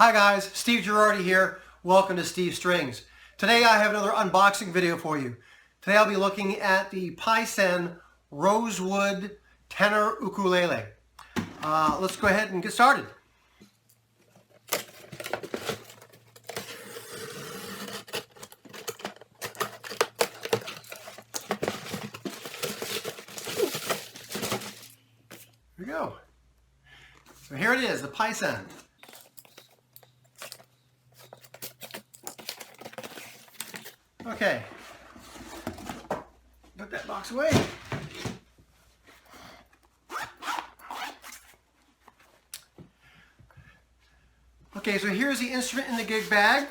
Hi guys, Steve Girardi here. Welcome to Steve Strings. Today I have another unboxing video for you. Today I'll be looking at the Paisen Rosewood Tenor Ukulele. Let's go ahead and get started. Here we go. So here it is, the Paisen. Okay, put that box away. Okay, so here's the instrument in the gig bag.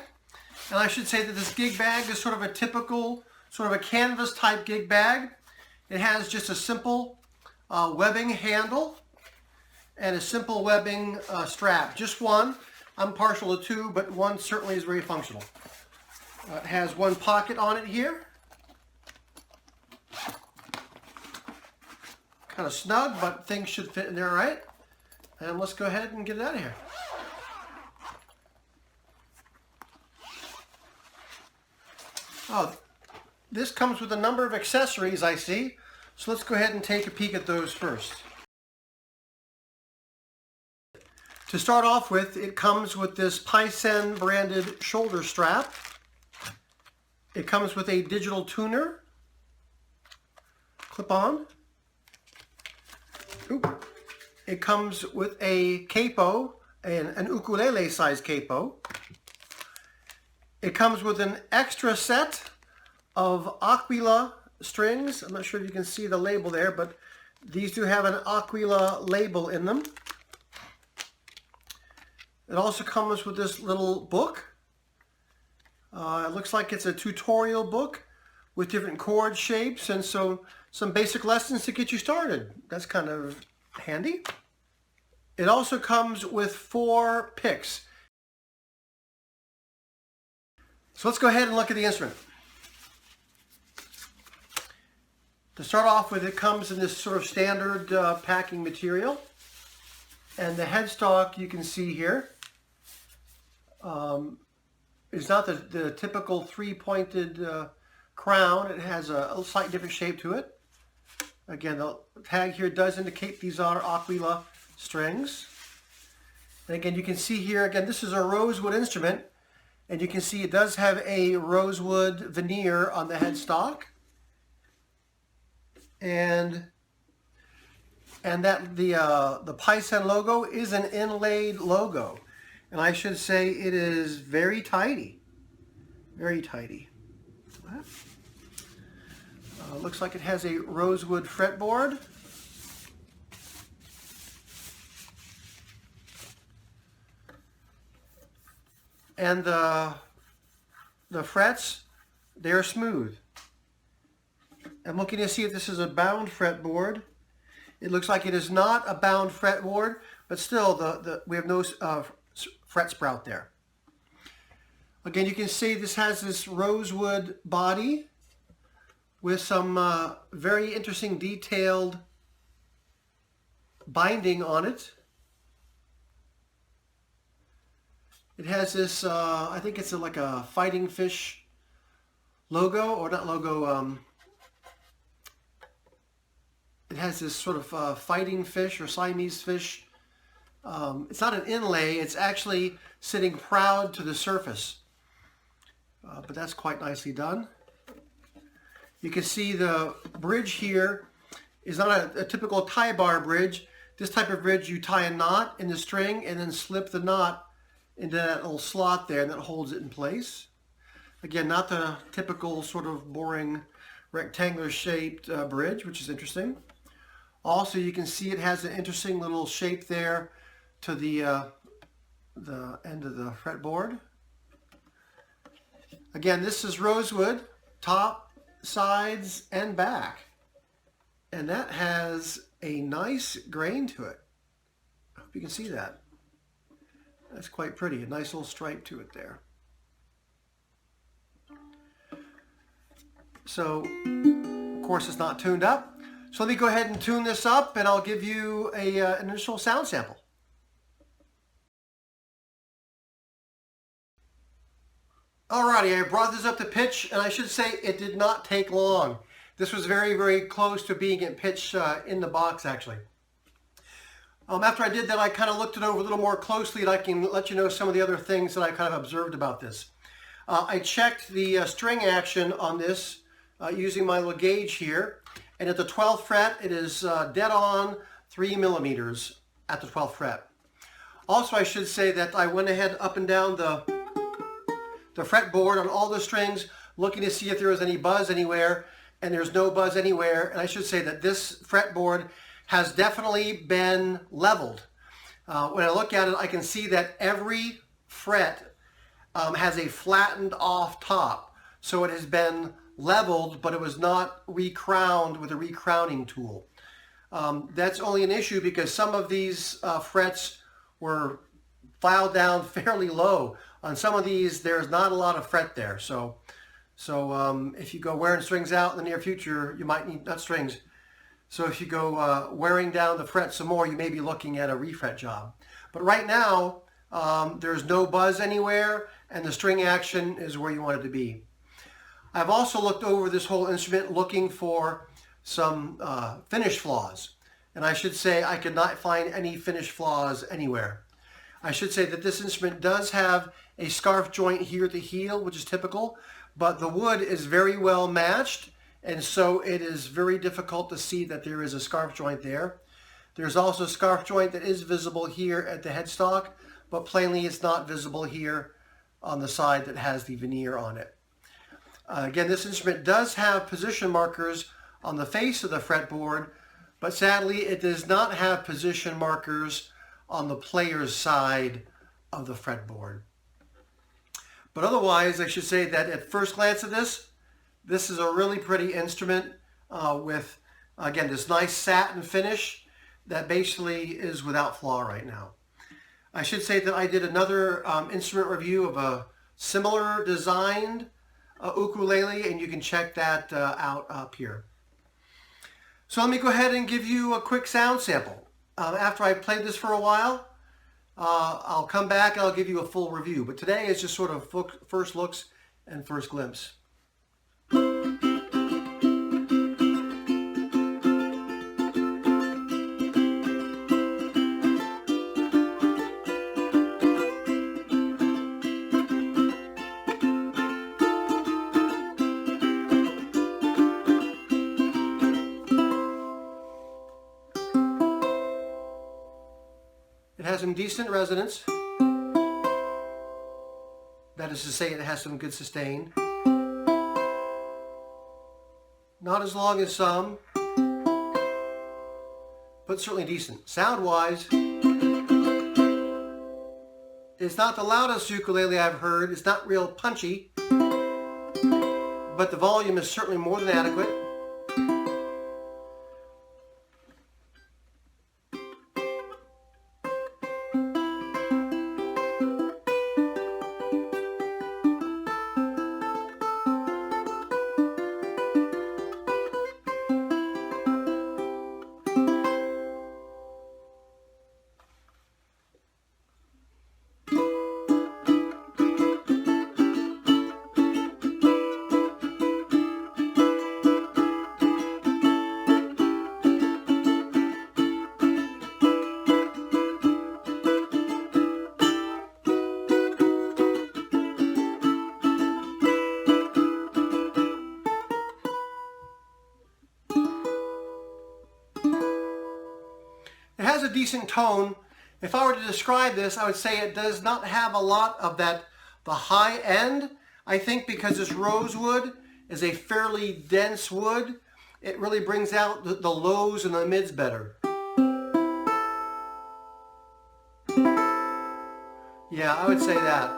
And I should say that this gig bag is sort of a typical, sort of a canvas type gig bag. It has just a simple webbing handle and a simple webbing strap. Just one. I'm partial to two, but one certainly is very functional. It has one pocket on it here. Kind of snug, but things should fit in there all right. And let's go ahead and get it out of here. Oh, this comes with a number of accessories I see. So let's go ahead and take a peek at those first. To start off with, it comes with this Paisen branded shoulder strap. It comes with a digital tuner, clip-on. It comes with a capo, an ukulele size capo. It comes with an extra set of Aquila strings. I'm not sure if you can see the label there, but these do have an Aquila label in them. It also comes with this little book. It looks like it's a tutorial book with different chord shapes and so some basic lessons to get you started. That's kind of handy. It also comes with 4 picks. So let's go ahead and look at the instrument. To start off with, it comes in this sort of standard packing material. And the headstock you can see here. It's not the typical 3-pointed crown. It has a slightly different shape to it. Again, the tag here does indicate these are Aquila strings. And again, you can see here, again, this is a rosewood instrument. And you can see it does have a rosewood veneer on the headstock. And that the Paisen logo is an inlaid logo. And I should say it is very tidy. Very tidy. Looks like it has a rosewood fretboard. And the frets, they're smooth. I'm looking to see if this is a bound fretboard. It looks like it is not a bound fretboard, but still we have no fret sprout there. Again, you can see this has this rosewood body with some very interesting detailed binding on it. It has this, I think it's like a fighting fish logo, or not logo, it has this sort of fighting fish or Siamese fish. It's not an inlay, it's actually sitting proud to the surface. But that's quite nicely done. You can see the bridge here is not a typical tie bar bridge. This type of bridge, you tie a knot in the string and then slip the knot into that little slot there, and that holds it in place. Again, not the typical sort of boring rectangular shaped bridge, which is interesting. Also, you can see it has an interesting little shape there to the end of the fretboard. Again, this is rosewood, top, sides, and back. And that has a nice grain to it. I hope you can see that. That's quite pretty, a nice little stripe to it there. So, of course, it's not tuned up. So let me go ahead and tune this up, and I'll give you an initial sound sample. Alrighty, I brought this up to pitch, and I should say it did not take long. This was very, very close to being at pitch in the box, actually. After I did that, I kind of looked it over a little more closely, and I can let you know some of the other things that I kind of observed about this. I checked the string action on this using my little gauge here, and at the 12th fret, it is dead on 3 millimeters at the 12th fret. Also, I should say that I went ahead up and down the fretboard on all the strings, looking to see if there was any buzz anywhere, and there's no buzz anywhere. And I should say that this fretboard has definitely been leveled. When I look at it, I can see that every fret has a flattened off top. So it has been leveled, but it was not recrowned with a recrowning tool. That's only an issue because some of these frets were filed down fairly low. On some of these, there's not a lot of fret there. So if you go wearing strings out in the near future, you might need, not strings. So if you go wearing down the fret some more, you may be looking at a refret job. But right now, there's no buzz anywhere, and the string action is where you want it to be. I've also looked over this whole instrument looking for some finish flaws. And I should say I could not find any finish flaws anywhere. I should say that this instrument does have a scarf joint here at the heel, which is typical, but the wood is very well matched, and so it is very difficult to see that there is a scarf joint there. There's also a scarf joint that is visible here at the headstock, but plainly it's not visible here on the side that has the veneer on it. Again, this instrument does have position markers on the face of the fretboard, but sadly it does not have position markers on the player's side of the fretboard. But otherwise, I should say that at first glance of this is a really pretty instrument with, again, this nice satin finish that basically is without flaw right now. I should say that I did another instrument review of a similar designed ukulele, and you can check that out up here. So let me go ahead and give you a quick sound sample. After I played this for a while, I'll come back and I'll give you a full review. But today is just sort of first looks and first glimpse. It has some decent resonance. That is to say, it has some good sustain. Not as long as some, but certainly decent. Sound-wise, it's not the loudest ukulele I've heard. It's not real punchy, but the volume is certainly more than adequate. It has a decent tone. If I were to describe this, I would say it does not have a lot of the high end. I think because this rosewood is a fairly dense wood, it really brings out the lows and the mids better. Yeah, I would say that,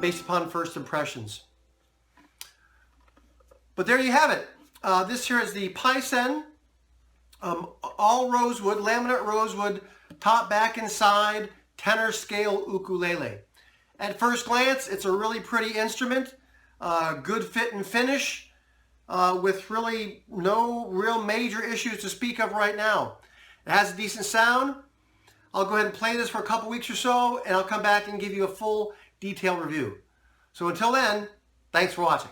based upon first impressions. But there you have it. This here is the Paisen all rosewood, laminate rosewood, top, back, and side, tenor scale ukulele. At first glance, it's a really pretty instrument, good fit and finish, with really no real major issues to speak of right now. It has a decent sound. I'll go ahead and play this for a couple weeks or so, and I'll come back and give you a full detailed review. So until then, thanks for watching.